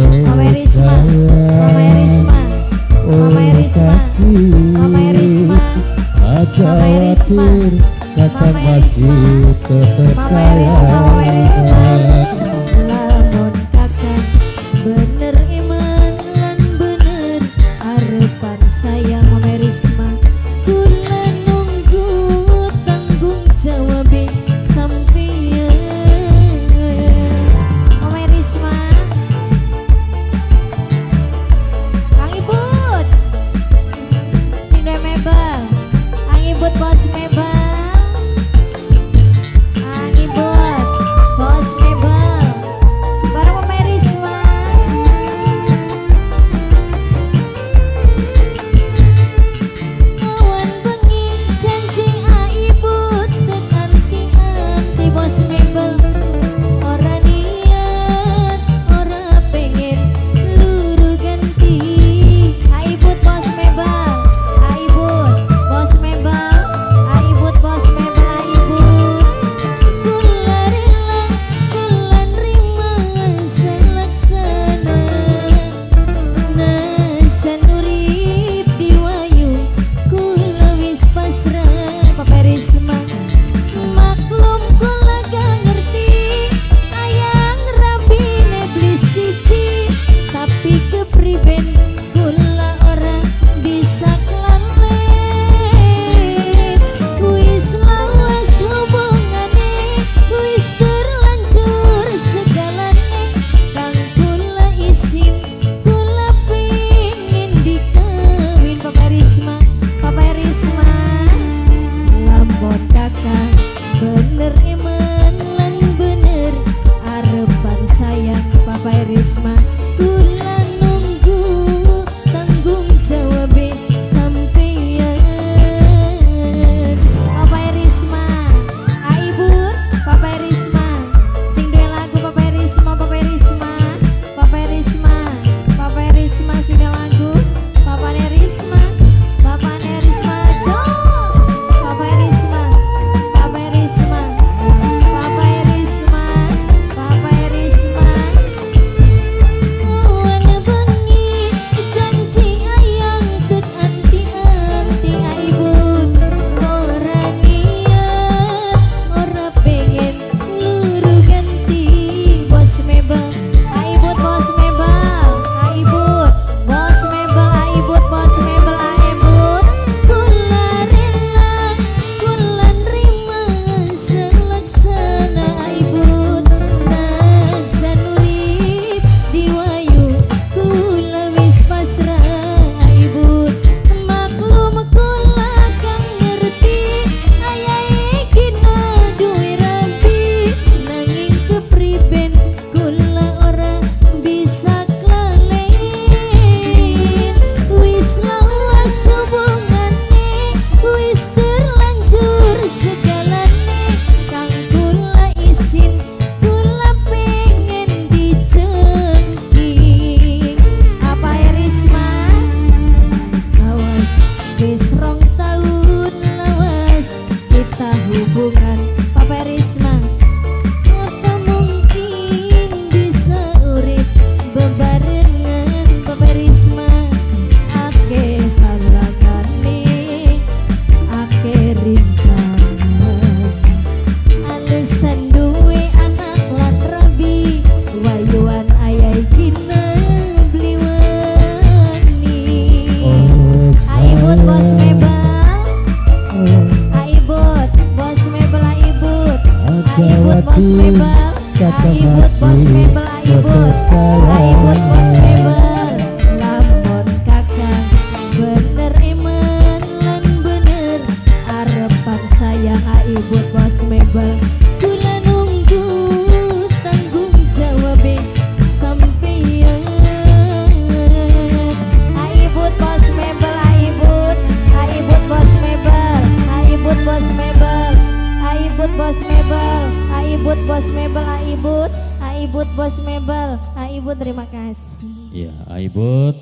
Mama Erisma, Mama Erisma, Mama Erisma, Mama Erisma, Mama Erisma, kata masih tetap Mama Erisma, Mama Erisma. Lamun kakak bener iman lan bener arepan sayang Mama Erisma. Kula nunggu tanggung jawab sampeyan. Mama Erisma, Kang Ibut, Sindwe Mebel, Kang Ibut bos Mebel. Bener iman lan bener arepan sayang Papa Erisma. Kula nunggu tanggung jawab sampeyan. Papa Erisma, Aibut, Papa Erisma, sing duwe lagu Papa Erisma, Papa Erisma, Papa Erisma, Papa Erisma sing duwe lagu Papa Erisma, Papa Erisma jos, Papa Erisma. Papa Erisma, Papa Erisma, Papa Erisma. Wana bengi janji ayang ket anti-anti aibun. Ora niat, ora pengen luru ganti bos mebel. Aibut bos mebel, aibut bos mebel, aibut bos mebel, aibut. Kula rela, kula nerima selaksana aibut. Najan urip diwayu kula wis pasrah aibut. Maklum kula kang ngerti ayahe kina duwe rabi. Nanging kepriben kula ora bisa klalen. Wis lawas hubungane, wis terlanjur segalane. Kang kula isin, kula pengen dicengking. Apa Erisma? Lawas wis 2 tahun lawas kita hubungan Papa Erisma. Apa mungkin bisa urip bebarengan Papa Erisma? Ake halangane, ake rintangan. Alasan duwe anak lan rabi, wayuan ayai kina bliwani. Aibut bos mebel, aibut bos mebel, aibut, aibut bos mebel, aibut bos mebel, aibut, aibut bos mebel. Lamun kakak bener iman lan bener arepan sayang aibut bos mebel. Kula nunggu tanggung jawab sampeyan. Aibut bos mebel, aibut, aibut bos mebel, aibut bos mebel, aibut bos mebel, aibut bos mebel, aibut, aibut bos mebel, aibut terima kasih. Ya, Aibut